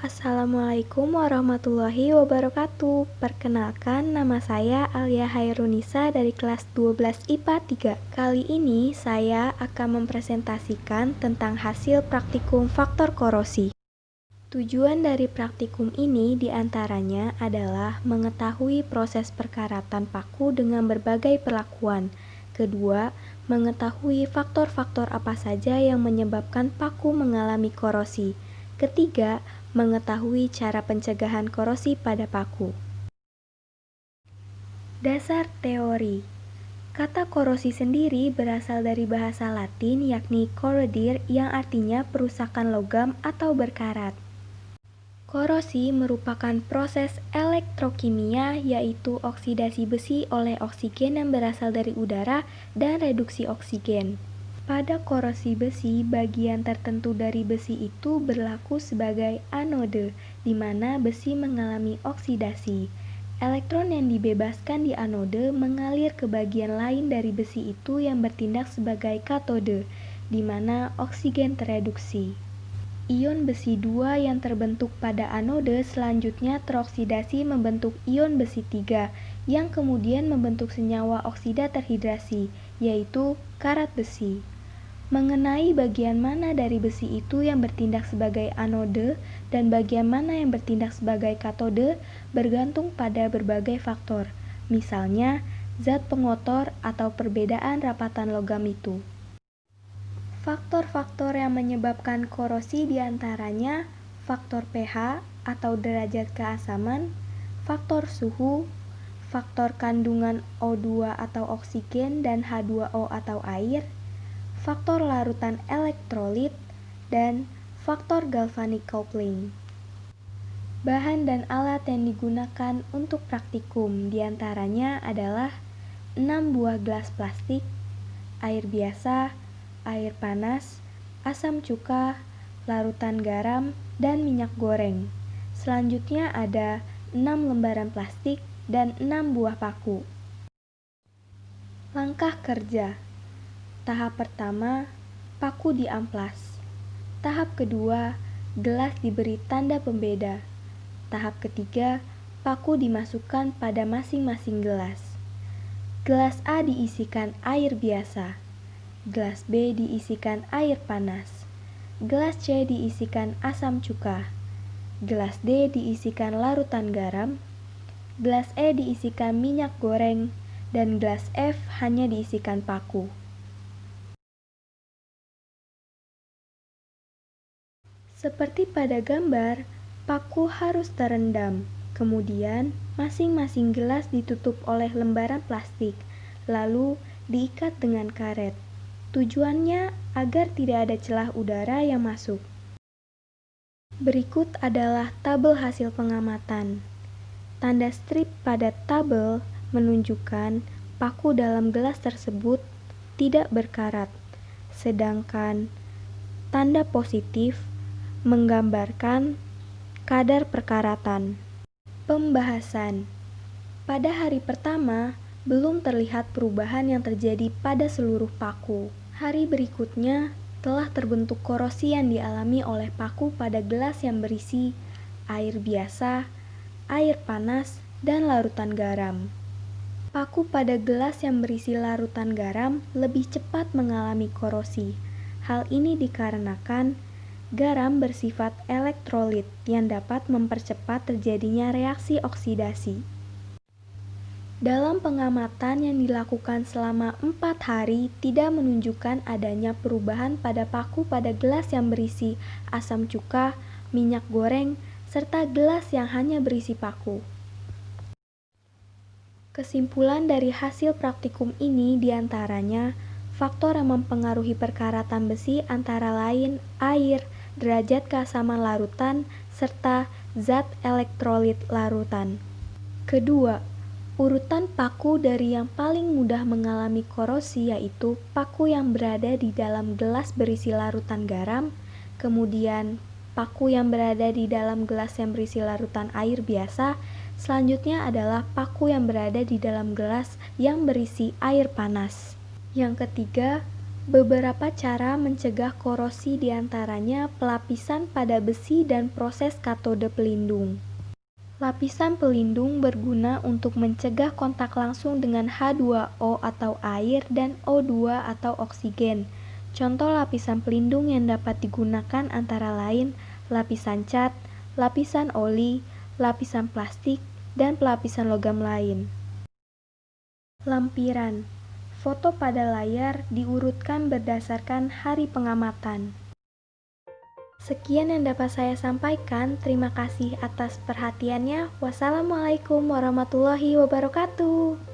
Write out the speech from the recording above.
Assalamualaikum warahmatullahi wabarakatuh. Perkenalkan, nama saya Alia Hairunisa dari kelas 12 IPA 3. Kali ini saya akan mempresentasikan tentang hasil praktikum faktor korosi. Tujuan dari praktikum ini diantaranya adalah mengetahui proses perkaratan paku dengan berbagai perlakuan. Kedua, mengetahui faktor-faktor apa saja yang menyebabkan paku mengalami korosi. Ketiga, mengetahui cara pencegahan korosi pada paku. Dasar teori. Kata korosi sendiri berasal dari bahasa Latin yakni corrodir yang artinya perusakan logam atau berkarat. Korosi merupakan proses elektrokimia yaitu oksidasi besi oleh oksigen yang berasal dari udara dan reduksi oksigen. Pada korosi besi, bagian tertentu dari besi itu berlaku sebagai anode, di mana besi mengalami oksidasi. Elektron yang dibebaskan di anode mengalir ke bagian lain dari besi itu yang bertindak sebagai katode, di mana oksigen tereduksi. Ion besi 2 yang terbentuk pada anode selanjutnya teroksidasi membentuk ion besi 3, yang kemudian membentuk senyawa oksida terhidrasi, yaitu karat besi. Mengenai bagian mana dari besi itu yang bertindak sebagai anode dan bagian mana yang bertindak sebagai katode bergantung pada berbagai faktor, misalnya zat pengotor atau perbedaan rapatan logam itu. Faktor-faktor yang menyebabkan korosi diantaranya faktor pH atau derajat keasaman, faktor suhu, faktor kandungan O2 atau oksigen dan H2O atau air, faktor larutan elektrolit, dan faktor galvanic coupling. Bahan dan alat yang digunakan untuk praktikum diantaranya adalah 6 buah gelas plastik, air biasa, air panas, asam cuka, larutan garam, dan minyak goreng. Selanjutnya ada 6 lembaran plastik dan 6 buah paku. Langkah kerja. Tahap pertama, paku diamplas. Tahap kedua, gelas diberi tanda pembeda. Tahap ketiga, paku dimasukkan pada masing-masing gelas. Gelas A diisikan air biasa. Gelas B diisikan air panas. Gelas C diisikan asam cuka. Gelas D diisikan larutan garam. Gelas E diisikan minyak goreng. Dan gelas F hanya diisikan paku. Seperti pada gambar, paku harus terendam. Kemudian, masing-masing gelas ditutup oleh lembaran plastik, lalu diikat dengan karet. Tujuannya agar tidak ada celah udara yang masuk. Berikut adalah tabel hasil pengamatan. Tanda strip pada tabel menunjukkan paku dalam gelas tersebut tidak berkarat, sedangkan tanda positif menggambarkan kadar perkaratan. Pembahasan. Pada hari pertama, belum terlihat perubahan yang terjadi pada seluruh paku. Hari berikutnya, telah terbentuk korosi yang dialami oleh paku pada gelas yang berisi air biasa, air panas, dan larutan garam. Paku pada gelas yang berisi larutan garam lebih cepat mengalami korosi. Hal ini dikarenakan garam bersifat elektrolit yang dapat mempercepat terjadinya reaksi oksidasi. Dalam pengamatan yang dilakukan selama 4 hari tidak menunjukkan adanya perubahan pada paku pada gelas yang berisi asam cuka, minyak goreng, serta gelas yang hanya berisi paku. Kesimpulan dari hasil praktikum ini diantaranya faktor yang mempengaruhi perkaratan besi antara lain air, derajat keasaman larutan, serta zat elektrolit larutan. Kedua, urutan paku dari yang paling mudah mengalami korosi yaitu paku yang berada di dalam gelas berisi larutan garam, kemudian paku yang berada di dalam gelas yang berisi larutan air biasa, selanjutnya adalah paku yang berada di dalam gelas yang berisi air panas. Yang ketiga, Beberapa cara mencegah korosi diantaranya pelapisan pada besi dan proses katode pelindung. Lapisan pelindung berguna untuk mencegah kontak langsung dengan H2O atau air dan O2 atau oksigen. Contoh lapisan pelindung yang dapat digunakan antara lain lapisan cat, lapisan oli, lapisan plastik, dan pelapisan logam lain. Lampiran. Foto pada layar diurutkan berdasarkan hari pengamatan. Sekian yang dapat saya sampaikan. Terima kasih atas perhatiannya. Wassalamualaikum warahmatullahi wabarakatuh.